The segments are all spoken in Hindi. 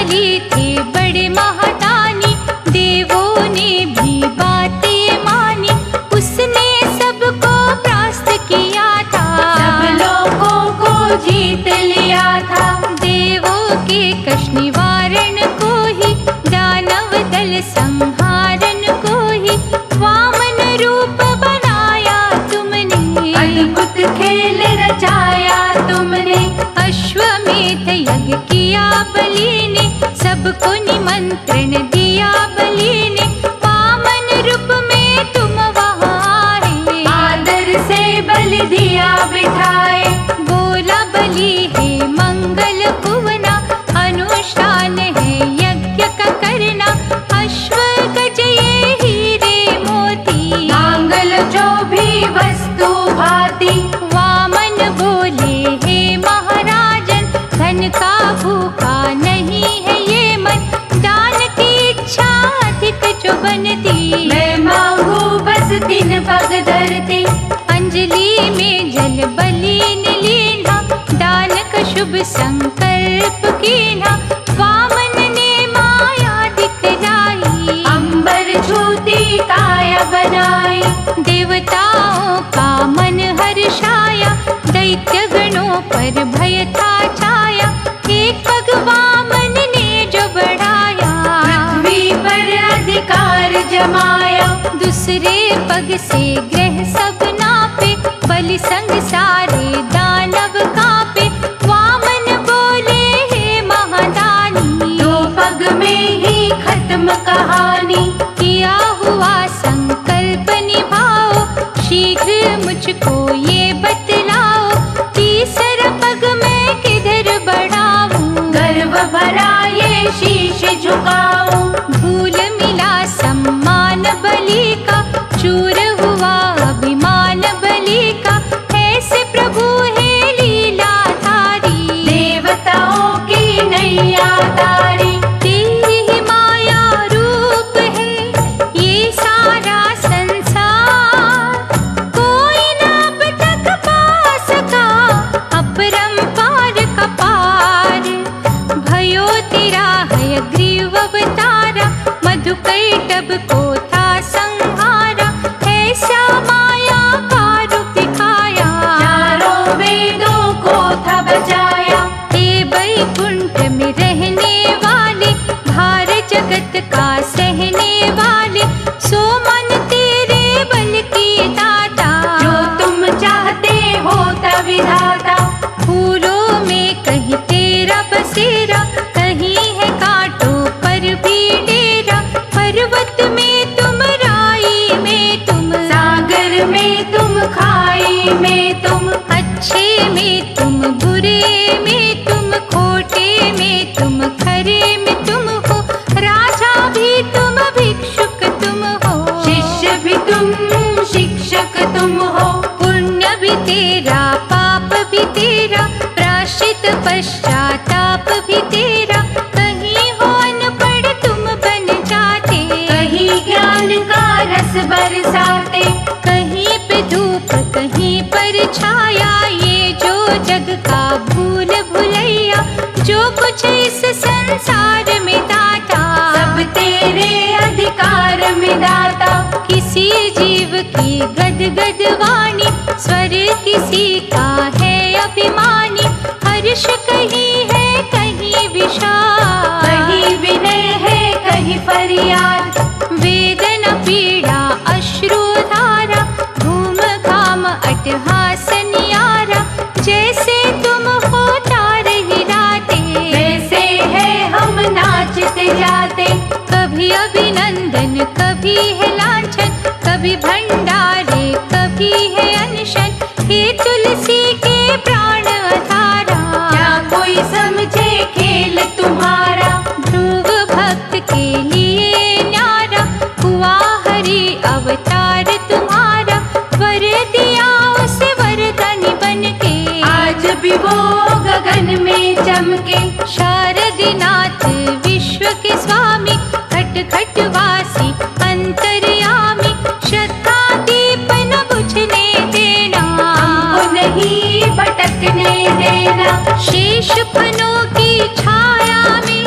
बलि थे बड़े महादानी, देवों ने भी बातें मानी। उसने सबको परास्त किया था, सब लोगों को जीत लिया था। देवों के कष्ट निवारण को ही, दानव दल संहारन को ही, वामन रूप बनाया तुमने। अद्भुत खेल रचाया तुमने। अश्वमेध यज्ञ किया बलि ने, सबको निमंत्रण दिया बलि ने। वामन रूप में तुम वहाँ आए, आदर से बलि दिया बिठाए। बोला बलि है मंगल भुवना, अनुष्ठान है यज्ञ का करना। अश्व गज ये हीरे मोती, मांगल जो भी वस्तु भाती। वामन बोले हे महाराजन, धन का भूखा नहीं है ये मन। दान की इच्छा अधिक जो बनती, मैं मांगू बस 3 पग धरती। अंजलि में जल बलि ने लीना, दान का शुभ संकल्प कीना। वामन ने माया दिखलाई, अंबर छूती काया बनाई। देवताओं का मन हर्षाया, दैत्य गणों पर भय था छाया। एक पग वामन ने जो बढ़ाया, पृथ्वी पर अधिकार जमाया। दूसरे पग से ग्रह सब नापे, बलि संग सारे दानव कांपे। वामन बोले हे महादानी, 2 पग में ही खत्म कहानी। किया हुआ संकल्प निभाओ, शीघ्र मुझको ये बतलाओ। तीसरा पग मैं किधर बढ़ाऊं, गर्व भरा ये शीश झुकाऊं। भूल मिला सम्मान बलि का, चूर हुआ अभिमान बलि का। ऐसे प्रभु है लीलाधारी, देवताओं की नैया तारी। तेरी ही माया रूप है ये सारा संसार। कोई न अब तक पा सका अपरंपार का पार। भयो तेरा हयग्रीव अवतारा, मधुकैटभ को था संहारा। ऐसा माया का रूप दिखाया, चारों वेदों को था बचाया। हे वैकुंठ में रहने वाले, भार जगत का सहने वाले। सो मन तेरे बल की दाता, जो तुम चाहते होता विधाता। फूलों में कहीं तेरा बसेरा, कहीं है कांटों पर भी डेरा। पर्वत में तुम, राई में तुम, सागर में तुम, खाई में तुम। अच्छे में तुम, बुरे में तुम, खोटे में तुम, खरे में तुम हो। राजा भी तुम, भिक्षुक तुम हो। शिष्य भी तुम, शिक्षक तुम हो। पुण्य भी तेरा, पाप भी तेरा, प्रायश्चित पश्चाताप भी तेरा। कहीं हो अनपढ़ तुम बन जाते, कहीं ज्ञान का रस बरसाते। कहीं पे धूप कहीं पर छाया। ये जो जग का भूल भुलैया, जो कुछ इस संसार में दाता, सब तेरे अधिकार में दाता। किसी जीव की गदगद वाणी, स्वर किसी का है अभिमानी। हर्ष कहीं है कहीं विषाद, कहीं विनय है कहीं फरियाद। वेदना पीड़ा अश्रु धारा, घूम घाम अट्टहास नियारा। जैसे तुम हो तार हिराते, वैसे है हम नाचते जाते। कभी अभिनंदन कभी है लांछन, कभी भंडारे कभी है अनशन। हे तुलसी के प्राण आधारा, क्या कोई समझे खेल तुम्हारा। ध्रुव भक्त के लिए न्यारा, हुआ हरि अवतार तुम्हारा। वर दिया उसे वरदानी बन के, आज भी वो गगन में चमके। शारदीनाथ विश्व के स्वामी, खट खट वासी अंतर्यामी। श्रद्धा दीप न बुझने देना, हमको नहीं भटकने देना। शेष फनों की छाया में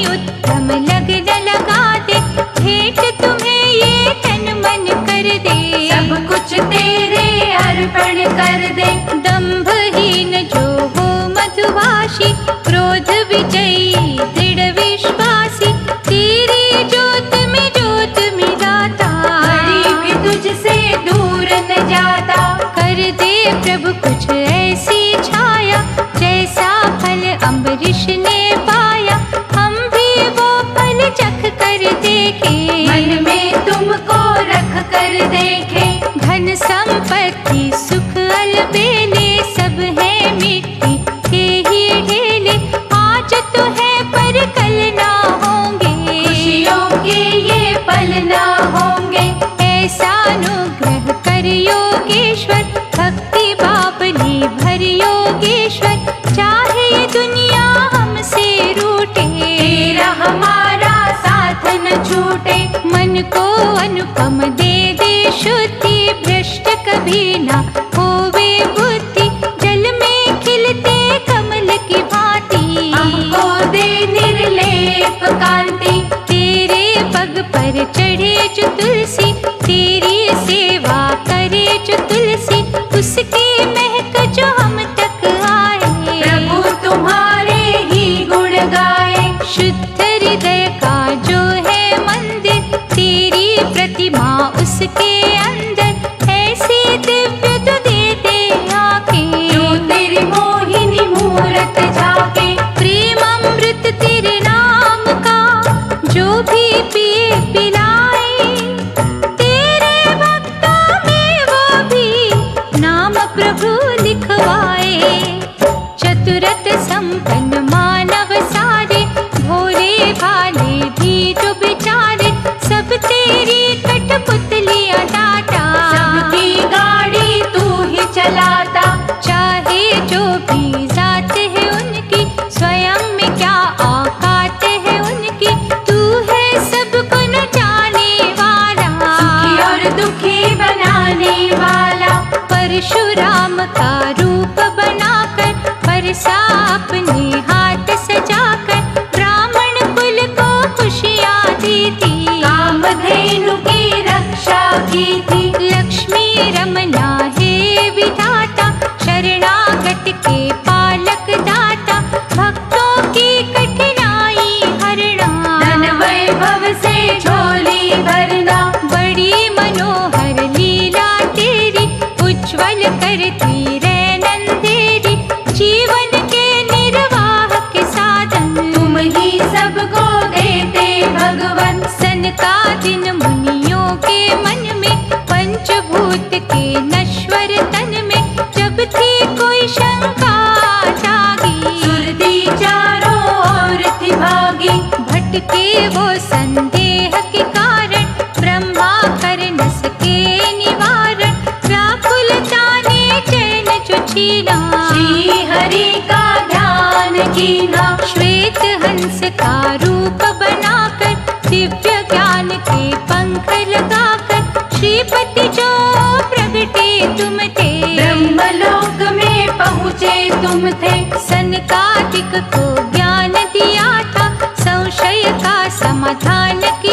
उत्तम लग्न लगा दे, भेंट तुम्हें ये तन मन कर दे। सब कुछ तेरे अर्पण कर दे। दंभहीन जो हो मधुभाषी, क्रोध विजयी दृढ़ विश्वासी, तेरी ज्योत में ज्योत मिलाता, गरीब तुझसे दूर न जाता। कर दे प्रभु कुछ ऐसी छाया, जैसा फल अम्बरीश ने पाया, हम भी वो फल चख कर देखे। मन में तुमको रख कर देखे। धन संपत्ति सुख अलबेले, सब है मिट्टी के ही ढेले। आज तो है पर कल ना होंगे, खुशियों के ये पल ना होंगे। ऐसा अनुग्रह कर योगेश्वर, भक्ति बाबली भर योगेश्वर। चाहे ये दुनिया हमसे रूठे, तेरा हमारा साथ न छूटे। मन को अनुपम दे दे शुद्धि, भ्रष्ट कभी ना होवे बुद्धि। जल में खिलते कमल की भांति, हमको दे निर्लेप कांति। तेरे पग पर चढ़े जो तुलसी, तेरी सेवा करे जो तुलसी, उसकी महक जो हम तक आए। प्रभु तुम्हारे ही गुण गाए। शुद्ध हृदय का जो है मंदिर, तेरी प्रतिमा उसके अंदर। ऐसी दिव्य तू दे दे आंखें, जो तेरी मोहिनी मूरत झाके। प्रेम अमृत तेरे नाम का जो भी पिए पिलाए, तेरे भक्तों में वो भी नाम प्रभु लिखवाए। चतुरत संपन्न मानव सारे, भोले भाले भी जो बेचारे, सब तेरी कठपुतलियां दाता। सबकी गाड़ी तू ही चलाता। चाहे जो भी जात है उनकी, स्वयं में क्या औकात है उनकी, तू है सबको न जाने वाला, सुखी और दुखी बनाने वाला। परशुराम का रूप बनाकर, परसा अपने हाथ सजाकर, ब्राह्मण कुल को खुशियाँ दी थी। कामधेनु की रक्षा की थी। लक्ष्मी रमना हे विधाता, शरणागत के पालक दाता, भक्तों की कठिनाई हरना, धन वैभव से झोली भरना। बड़ी मनोहर लीला तेरी, उज्ज्वल करती रैन अंधेरी, जीवन के निर्वाह के साधन तुम ही सबको देते भगवन। सनकादिक मुनियों के मन में, पंचभूत के नश्वर तन में, जब थी कोई शंका जागी, सुरती चारों ओर थी भागी। भटके वो संदेह के कारण, ब्रह्मा कर न सके निवारण। व्याकुलता ने चैन जो छीना, श्री हरि का ध्यान कीना। श्वेत हंस का रूप बनाकर, दिव्य ज्ञान के पंख लगाकर, श्रीपति जो प्रगटे तुम थे। ब्रह्मलोक में पहुँचे तुम थे। सनकादिक को ज्ञान दिया था, संशय का समाधान किया